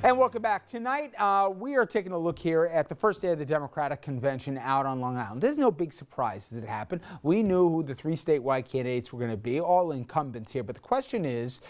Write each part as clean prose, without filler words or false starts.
And welcome back. Tonight, we are taking a look here at the first day of the Democratic Convention out on Long Island. There's no big surprises that happened. We knew who the three statewide candidates were going to be, all incumbents here. But the question is,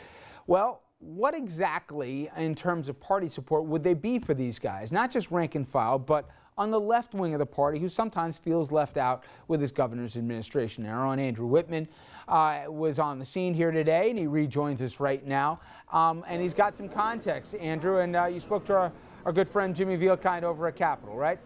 well, what exactly in terms of party support would they be for these guys? Not just rank and file, but on the left wing of the party, who sometimes feels left out with his governor's administration. Our own Andrew Whitman was on the scene here today, and he rejoins us right now. And he's got some context, Andrew, and you spoke to our good friend Jimmy Vielkind over at Capitol, right?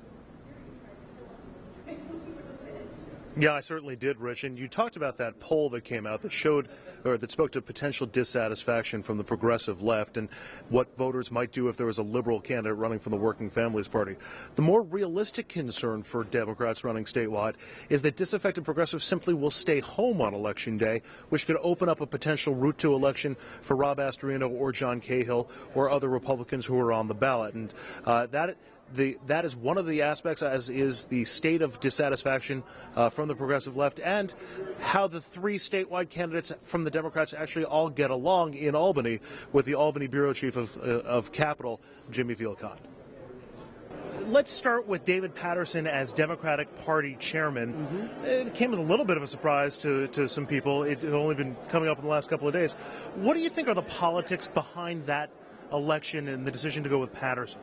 Yeah, I certainly did, Rich. And you talked about that poll that came out that showed, or that spoke to potential dissatisfaction from the progressive left and what voters might do if there was a liberal candidate running from the Working Families Party. The more realistic concern for Democrats running statewide is that disaffected progressives simply will stay home on Election Day, which could open up a potential route to election for Rob Astorino or John Cahill or other Republicans who are on the ballot. And that is one of the aspects, as is the state of dissatisfaction from the progressive left, and how the three statewide candidates from the Democrats actually all get along in Albany with the Albany bureau chief of Capitol, Jimmy Vielkind. Let's start with David Paterson as Democratic Party chairman. It came as a little bit of a surprise to some people. It had only been coming up in the last couple of days. What do you think are the politics behind that election and the decision to go with Paterson?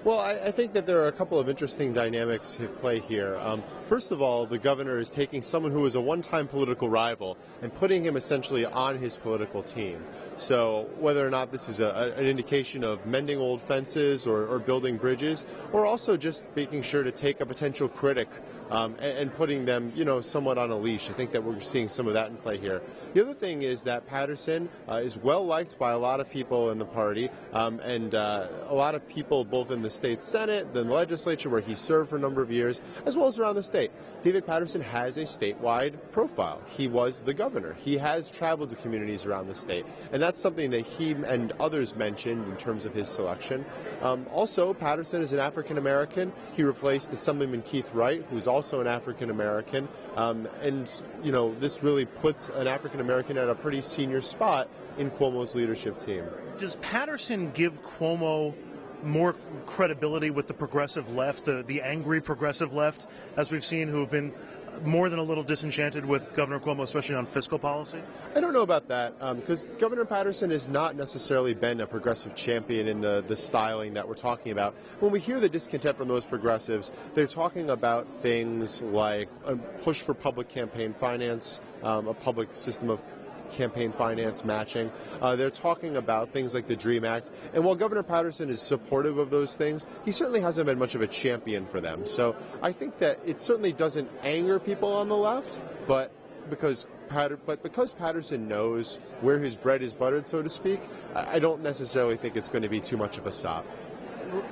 Well, I think that there are a couple of interesting dynamics at play here. First of all, the governor is taking someone who was a one-time political rival and putting him essentially on his political team. So whether or not this is an indication of mending old fences or building bridges, or also just making sure to take a potential critic and putting them, somewhat on a leash. I think that we're seeing some of that in play here. The other thing is that Paterson is well liked by a lot of people in the party, and a lot of people both in the state Senate, the legislature where he served for a number of years, as well as around the state. David Paterson has a statewide profile. He was the governor. He has traveled to communities around the state, and that's something that he and others mentioned in terms of his selection. Also, Paterson is an African American. He replaced Assemblyman Keith Wright, who's also an African American, and this really puts an African American at a pretty senior spot in Cuomo's leadership team. Does Paterson give Cuomo more credibility with the progressive left, the angry progressive left, as we've seen, who have been more than a little disenchanted with Governor Cuomo, especially on fiscal policy? I don't know about that, because Governor Paterson has not necessarily been a progressive champion in the styling that we're talking about. When we hear the discontent from those progressives, they're talking about things like a push for public campaign finance, a public system of campaign finance matching. They're talking about things like the DREAM Act. And while Governor Paterson is supportive of those things, he certainly hasn't been much of a champion for them. So I think that it certainly doesn't anger people on the left, but because Paterson knows where his bread is buttered, so to speak, I don't necessarily think it's going to be too much of a sop.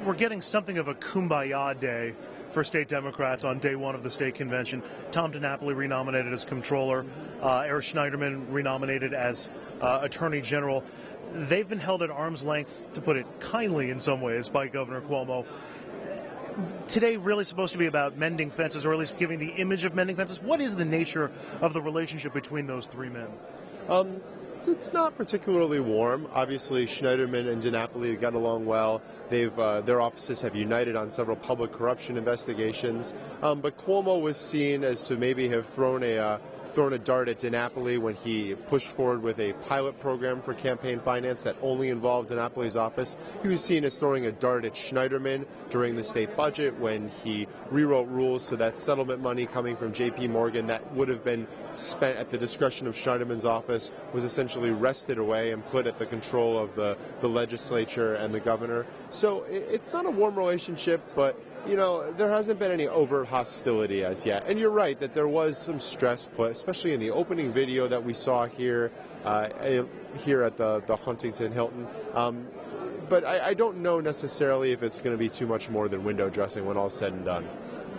We're getting something of a kumbaya day for state Democrats on day one of the state convention. Tom DiNapoli renominated as comptroller, Eric Schneiderman renominated as attorney general. They've been held at arm's length, to put it kindly in some ways, by Governor Cuomo. Today really supposed to be about mending fences, or at least giving the image of mending fences. What is the nature of the relationship between those three men? It's not particularly warm. Obviously, Schneiderman and DiNapoli got along well. Their offices have united on several public corruption investigations. But Cuomo was seen as to maybe have thrown a dart at DiNapoli when he pushed forward with a pilot program for campaign finance that only involved DiNapoli's office. He was seen as throwing a dart at Schneiderman during the state budget when he rewrote rules so that settlement money coming from J.P. Morgan that would have been spent at the discretion of Schneiderman's office was essentially wrested away and put at the control of the legislature and the governor. So it's not a warm relationship, but there hasn't been any overt hostility as yet. And you're right that there was some stress put, especially in the opening video that we saw here at the Huntington Hilton. But I don't know necessarily if it's going to be too much more than window dressing when all's said and done.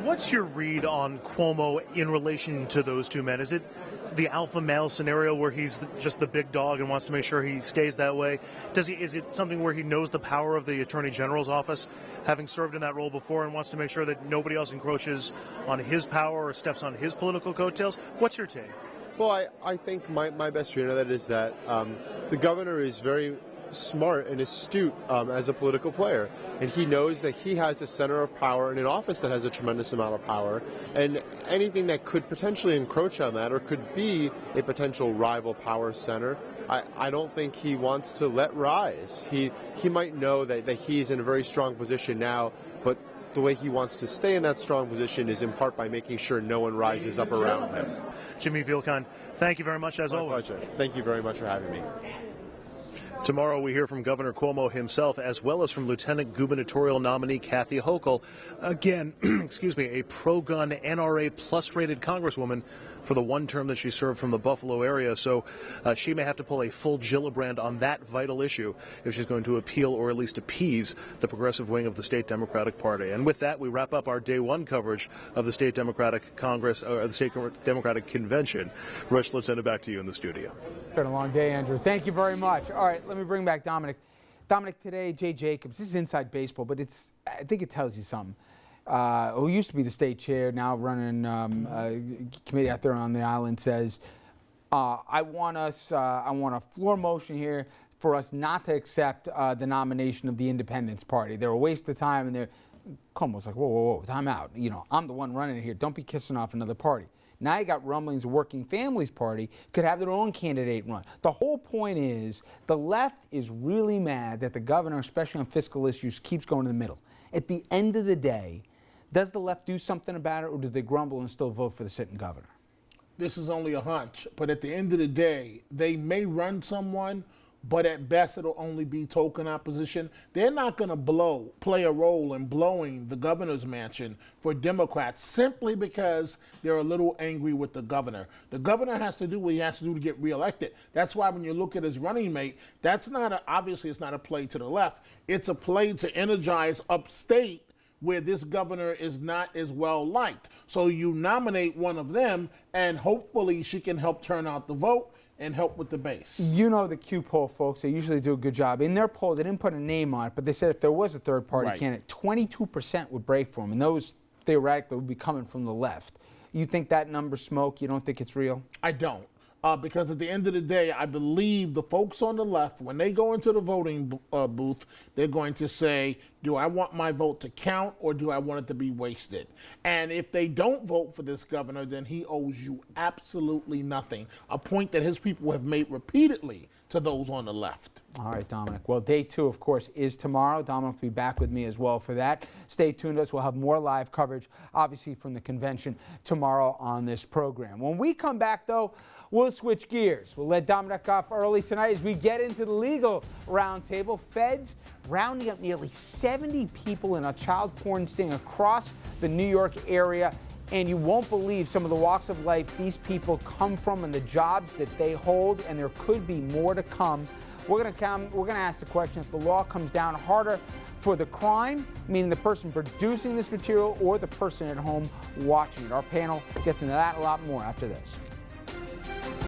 What's your read on Cuomo in relation to those two men? Is it the alpha male scenario where he's just the big dog and wants to make sure he stays that way? Is it something where he knows the power of the Attorney General's office, having served in that role before, and wants to make sure that nobody else encroaches on his power or steps on his political coattails? What's your take? Well, I think my best read of that is that the governor is very smart and astute as a political player, and he knows that he has a center of power in an office that has a tremendous amount of power, and anything that could potentially encroach on that or could be a potential rival power center, I don't think he wants to let rise. He might know that he's in a very strong position now, but the way he wants to stay in that strong position is in part by making sure no one rises up around him. Jimmy Vielkind, thank you very much as always. My pleasure. Thank you very much for having me. Tomorrow we hear from Governor Cuomo himself, as well as from Lieutenant Gubernatorial nominee Kathy Hochul. Again, excuse me, a pro-gun NRA plus rated Congresswoman for the one term that she served from the Buffalo area. So she may have to pull a full Gillibrand on that vital issue if she's going to appeal or at least appease the progressive wing of the state Democratic Party. And with that, we wrap up our day one coverage of the state Democratic Congress, or the state Democratic Convention. Rich, let's send it back to you in the studio. It's been a long day, Andrew. Thank you very much. All right, let me bring back Dominic. Dominic, today, Jay Jacobs, this is inside baseball, but I think it tells you something. Who used to be the state chair, now running a committee out there on the island, says, I want a floor motion here for us not to accept the nomination of the Independence Party. They're a waste of time, and Cuomo's like, whoa, time out. You know, I'm the one running it here. Don't be kissing off another party. Now you got rumblings the Working Families Party could have their own candidate run. The whole point is the left is really mad that the governor, especially on fiscal issues, keeps going to the middle. At the end of the day, does the left do something about it, or do they grumble and still vote for the sitting governor? This is only a hunch, but at the end of the day, they may run someone, but at best it'll only be token opposition. They're not going to play a role in blowing the governor's mansion for Democrats simply because they're a little angry with the governor. The governor has to do what he has to do to get reelected. That's why when you look at his running mate, obviously it's not a play to the left. It's a play to energize upstate, where this governor is not as well liked. So you nominate one of them, and hopefully she can help turn out the vote and help with the base. You know the Q poll, folks, they usually do a good job. In their poll, they didn't put a name on it, but they said if there was a third-party candidate, 22% would break for him, and those theoretically would be coming from the left. You think that number's smoke? You don't think it's real? I don't. Because at the end of the day, I believe the folks on the left, when they go into the voting booth, they're going to say, do I want my vote to count, or do I want it to be wasted? And if they don't vote for this governor, then he owes you absolutely nothing, a point that his people have made repeatedly to those on the left. All right, Dominic. Well, day two, of course, is tomorrow. Dominic will be back with me as well for that. Stay tuned to us. We'll have more live coverage, obviously, from the convention tomorrow on this program. When we come back, though, we'll switch gears. We'll let Dominic off early tonight as we get into the legal roundtable. Feds rounding up nearly 70 people in a child porn sting across the New York area. And you won't believe some of the walks of life these people come from and the jobs that they hold, and there could be more to come. We're going to ask the question, if the law comes down harder for the crime, meaning the person producing this material, or the person at home watching it. Our panel gets into that a lot more after this.